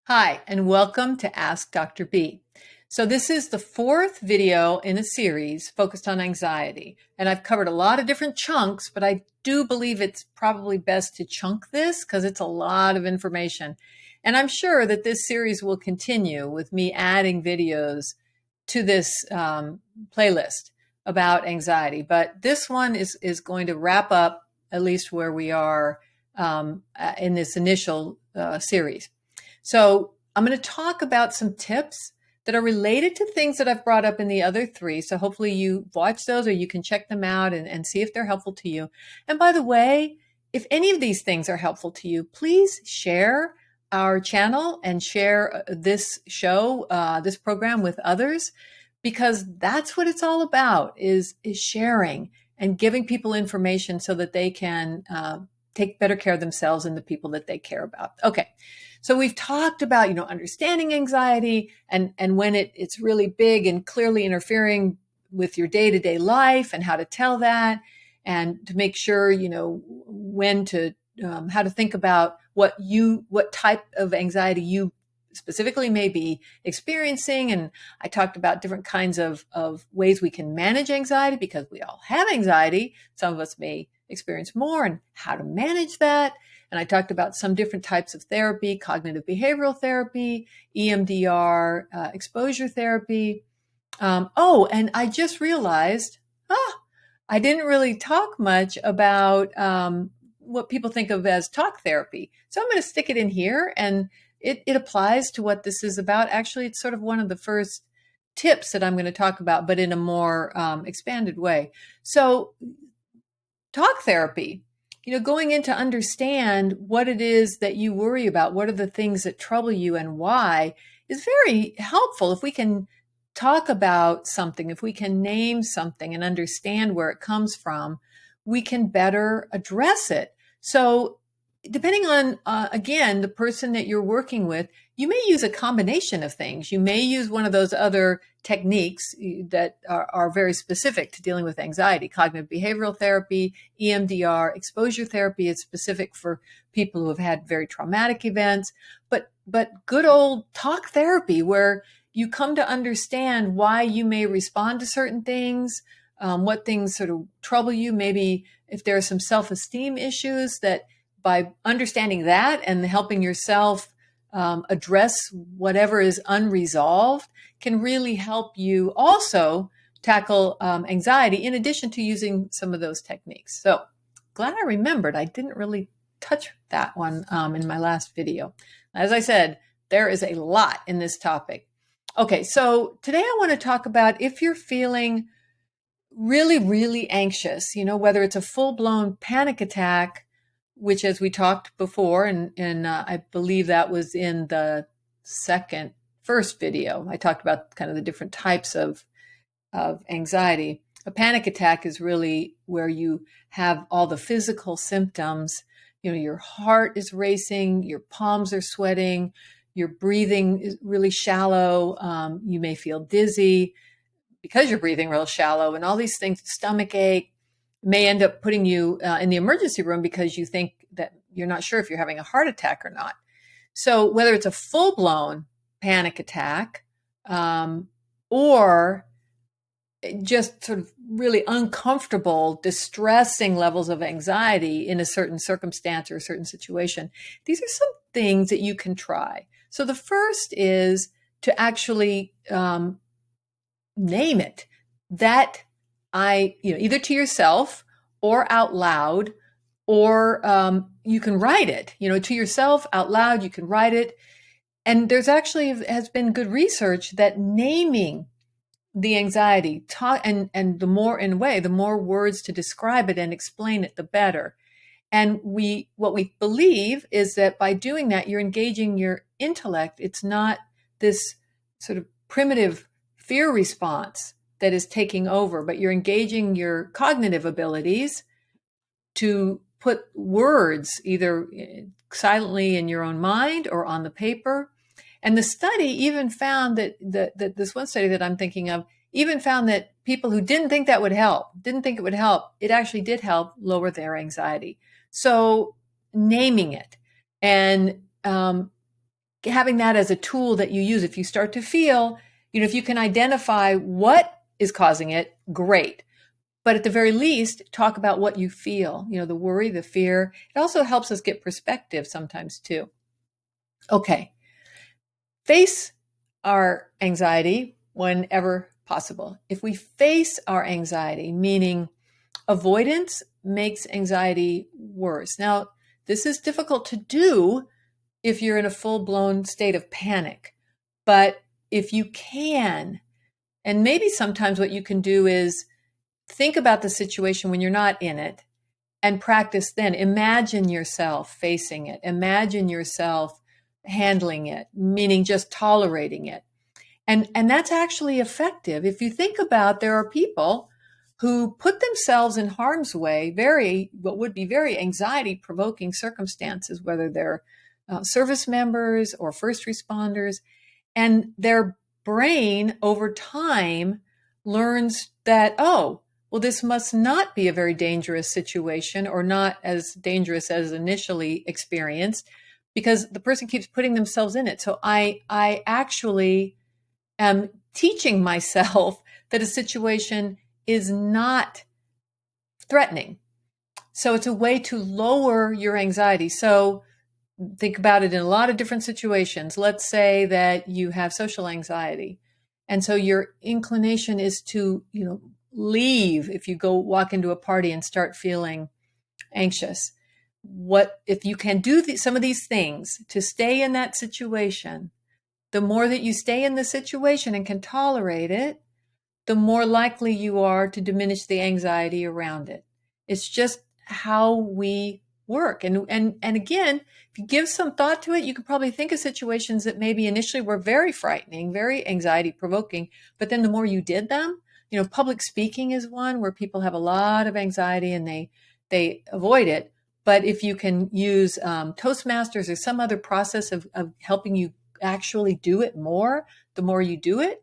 Hi, and welcome to Ask Dr. B. So this is the fourth video in a series focused on anxiety. And I've covered a lot of different chunks, but I do believe it's probably best to chunk this because it's a lot of information. And I'm sure that this series will continue with me adding videos to this playlist about anxiety. But this one is going to wrap up at least where we are in this initial series. So I'm going to talk about some tips that are related to things that I've brought up in the other three. So hopefully you watch those or you can check them out and see if they're helpful to you. And by the way, if any of these things are helpful to you, please share our channel and share this show, this program with others, because that's what it's all about is sharing and giving people information so that they can take better care of themselves and the people that they care about. Okay. So we've talked about, understanding anxiety and when it's really big and clearly interfering with your day-to-day life and how to tell that and to make sure, when to, how to think about what type of anxiety you specifically may be experiencing. And I talked about different kinds of ways we can manage anxiety because we all have anxiety. Some of us may experience more and how to manage that. And I talked about some different types of therapy, cognitive behavioral therapy, EMDR, exposure therapy. And I just realized, I didn't really talk much about what people think of as talk therapy. So I'm going to stick it in here, and it applies to what this is about. Actually, it's sort of one of the first tips that I'm going to talk about, but in a more expanded way. So talk therapy, going in to understand what it is that you worry about, what are the things that trouble you and why, is very helpful. If we can talk about something, if we can name something and understand where it comes from, we can better address it. So depending on, again, the person that you're working with, you may use a combination of things. You may use one of those other techniques that are very specific to dealing with anxiety. Cognitive behavioral therapy, EMDR, exposure therapy is specific for people who have had very traumatic events. But good old talk therapy, where you come to understand why you may respond to certain things, what things sort of trouble you, maybe if there are some self-esteem issues, that by understanding that and helping yourself address whatever is unresolved can really help you also tackle anxiety in addition to using some of those techniques. So glad I remembered. I didn't really touch that one in my last video. As I said, there is a lot in this topic. Okay, so today I want to talk about if you're feeling really, really anxious, whether it's a full-blown panic attack, which, as we talked before, and I believe that was in the first video, I talked about kind of the different types of anxiety. A panic attack is really where you have all the physical symptoms. Your heart is racing, your palms are sweating, your breathing is really shallow. You may feel dizzy because you're breathing real shallow, and all these things, stomach ache, may end up putting you in the emergency room because you think that you're not sure if you're having a heart attack or not. So whether it's a full-blown panic attack or just sort of really uncomfortable, distressing levels of anxiety in a certain circumstance or a certain situation, these are some things that you can try. So the first is to actually name it. That either to yourself or out loud, or you can write it, to yourself out loud, you can write it. And there's actually has been good research that naming the anxiety, and the more words to describe it and explain it, the better. And what we believe is that by doing that, you're engaging your intellect. It's not this sort of primitive fear response that is taking over, but you're engaging your cognitive abilities to put words either silently in your own mind or on the paper. And the study even found that this one study that I'm thinking of even found that people who didn't think it would help, it actually did help lower their anxiety. So naming it and having that as a tool that you use. If you start to feel, if you can identify what is causing it, great. But at the very least, talk about what you feel, the worry, the fear. It also helps us get perspective sometimes too. Okay. Face our anxiety whenever possible. If we face our anxiety, meaning avoidance makes anxiety worse. Now, this is difficult to do if you're in a full-blown state of panic. But if you can, and maybe sometimes what you can do is think about the situation when you're not in it and practice then. Imagine yourself facing it. Imagine yourself handling it, meaning just tolerating it. And that's actually effective. If you think about, there are people who put themselves in harm's way, what would be very anxiety-provoking circumstances, whether they're service members or first responders, and their brain over time learns that, oh, well, this must not be a very dangerous situation or not as dangerous as initially experienced because the person keeps putting themselves in it. So I actually am teaching myself that a situation is not threatening. So it's a way to lower your anxiety. So think about it in a lot of different situations. Let's say that you have social anxiety. And so your inclination is to, leave if you go walk into a party and start feeling anxious. What if you can do some of these things to stay in that situation? The more that you stay in the situation and can tolerate it, the more likely you are to diminish the anxiety around it. It's just how we work. And again, if you give some thought to it, you can probably think of situations that maybe initially were very frightening, very anxiety provoking, but then the more you did them, public speaking is one where people have a lot of anxiety and they avoid it. But if you can use Toastmasters or some other process of helping you actually do it more, the more you do it,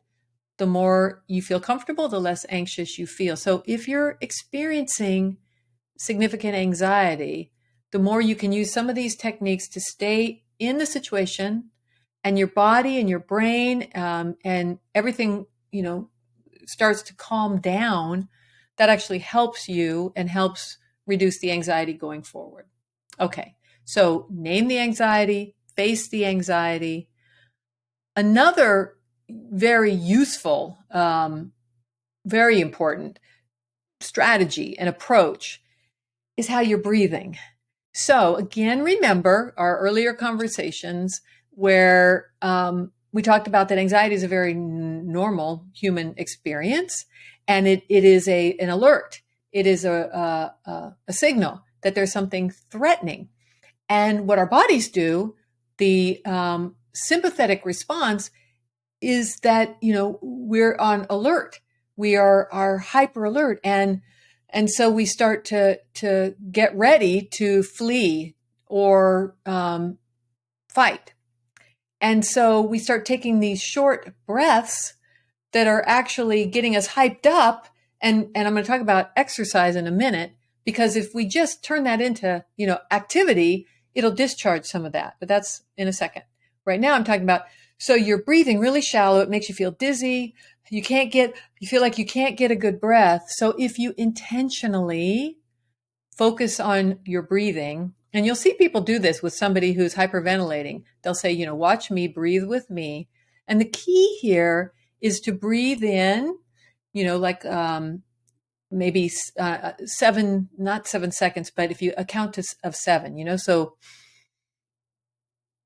the more you feel comfortable, the less anxious you feel. So if you're experiencing significant anxiety, the more you can use some of these techniques to stay in the situation, and your body and your brain and everything, starts to calm down, that actually helps you and helps reduce the anxiety going forward. Okay, so name the anxiety, face the anxiety. Another very useful, very important strategy and approach is how you're breathing. So again, remember our earlier conversations where we talked about that anxiety is a very normal human experience, and it is an alert. It is a signal that there's something threatening. And what our bodies do, the sympathetic response, is that we're on alert. We are hyper alert, and so we start to get ready to flee or fight. And so we start taking these short breaths that are actually getting us hyped up. And I'm going to talk about exercise in a minute, because if we just turn that into, activity, it'll discharge some of that. But that's in a second. Right now I'm talking about, so you're breathing really shallow. It makes you feel dizzy. You feel like you can't get a good breath. So if you intentionally focus on your breathing, and you'll see people do this with somebody who's hyperventilating. They'll say, watch me, breathe with me. And the key here is to breathe in, like maybe not 7 seconds, but if you count of 7, so,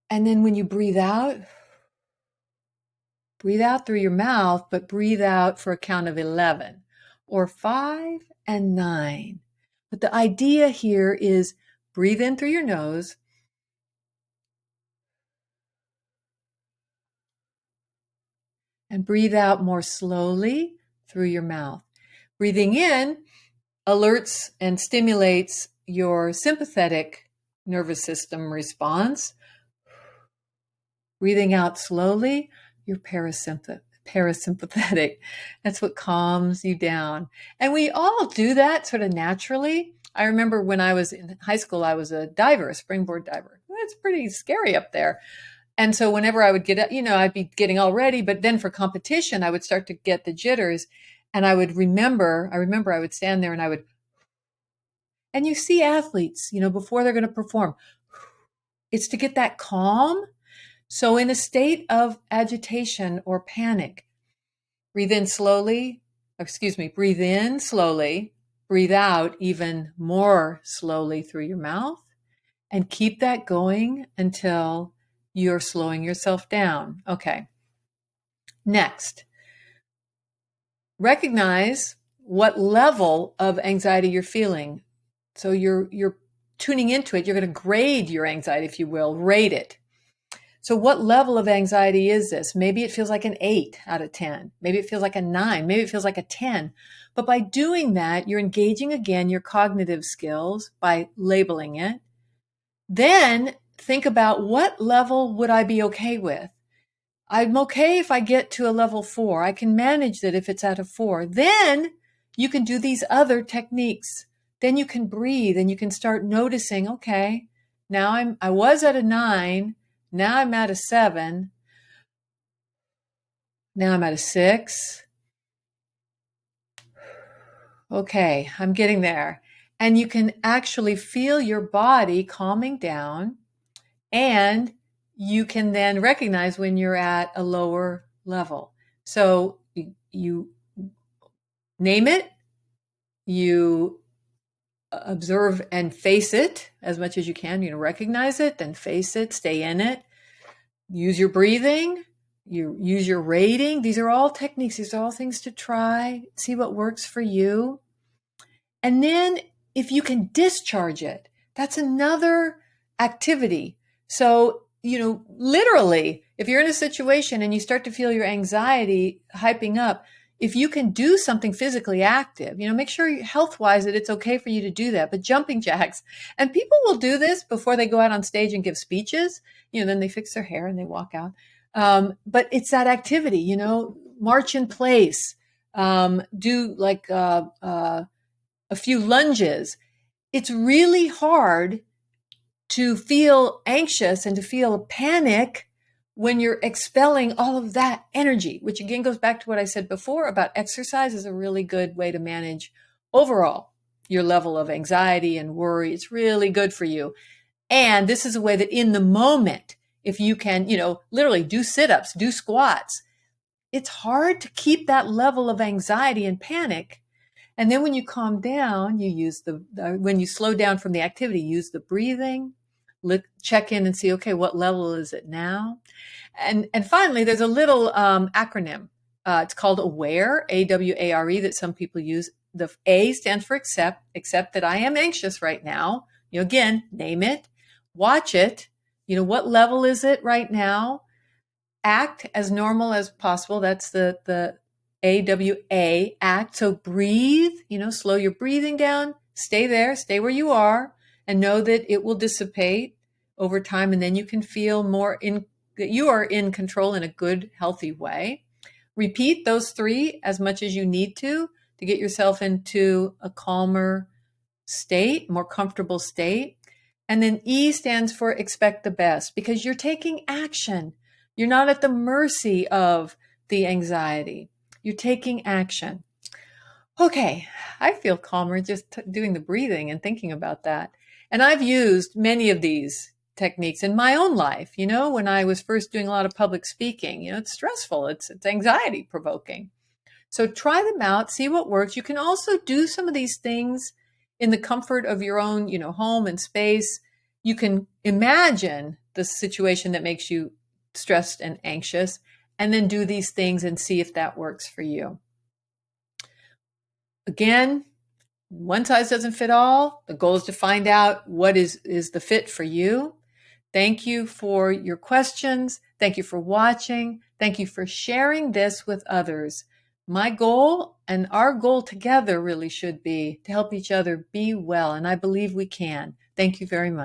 and then when you breathe out through your mouth, but breathe out for a count of 11 or 5 and 9. But the idea here is breathe in through your nose and breathe out more slowly through your mouth. Breathing in alerts and stimulates your sympathetic nervous system response. Breathing out slowly, your parasympathetic. That's what calms you down. And we all do that sort of naturally. I remember when I was in high school, I was a diver, a springboard diver. It's pretty scary up there. And so whenever I would get up, I'd be getting all ready, but then for competition, I would start to get the jitters. And I remember I would stand there and and you see athletes, before they're going to perform, it's to get that calm. So in a state of agitation or panic, breathe in slowly, breathe out even more slowly through your mouth, and keep that going until you're slowing yourself down. Okay. Next, recognize what level of anxiety you're feeling. So you're tuning into it. You're going to grade your anxiety, if you will, rate it. So what level of anxiety is this? Maybe it feels like an 8 out of 10. Maybe it feels like a 9. Maybe it feels like a 10. But by doing that, you're engaging again your cognitive skills by labeling it. Then think about, what level would I be okay with? I'm okay if I get to a level 4. I can manage that if it's at a 4. Then you can do these other techniques. Then you can breathe and you can start noticing, okay, now I was at a 9. Now I'm at a 7. Now I'm at a 6. Okay, I'm getting there. And you can actually feel your body calming down, and you can then recognize when you're at a lower level. So you name it, you observe and face it as much as you can. Recognize it, then face it, stay in it. Use your breathing, you use your rating. These are all techniques. These are all things to try, see what works for you. And then if you can discharge it, that's another activity. So, literally, if you're in a situation and you start to feel your anxiety hyping up, if you can do something physically active, make sure health-wise that it's okay for you to do that. But jumping jacks, and people will do this before they go out on stage and give speeches, then they fix their hair and they walk out. But it's that activity, march in place, do like a few lunges. It's really hard to feel anxious and to feel a panic when you're expelling all of that energy, which again goes back to what I said before about exercise is a really good way to manage overall your level of anxiety and worry. It's really good for you. And this is a way that in the moment, if you can, literally do sit-ups, do squats, it's hard to keep that level of anxiety and panic. And then when you calm down, you use when you slow down from the activity, use the breathing, check in and see, okay, what level is it now? And finally, there's a little acronym. It's called AWARE, AWARE, that some people use. The A stands for accept that I am anxious right now. Again, name it, watch it. What level is it right now? Act as normal as possible. That's the AWA, act. So breathe, slow your breathing down, stay there, stay where you are, and know that it will dissipate over time. And then you can feel more that you are in control in a good, healthy way. Repeat those 3 as much as you need to get yourself into a calmer state, more comfortable state. And then E stands for expect the best, because you're taking action. You're not at the mercy of the anxiety. You're taking action. Okay, I feel calmer just doing the breathing and thinking about that. And I've used many of these techniques in my own life. When I was first doing a lot of public speaking, it's stressful. It's anxiety provoking. So try them out, see what works. You can also do some of these things in the comfort of your own, home and space. You can imagine the situation that makes you stressed and anxious, and then do these things and see if that works for you. Again, one size doesn't fit all. The goal is to find out what is the fit for you. Thank you for your questions. Thank you for watching. Thank you for sharing this with others. My goal and our goal together really should be to help each other be well, and I believe we can. Thank you very much.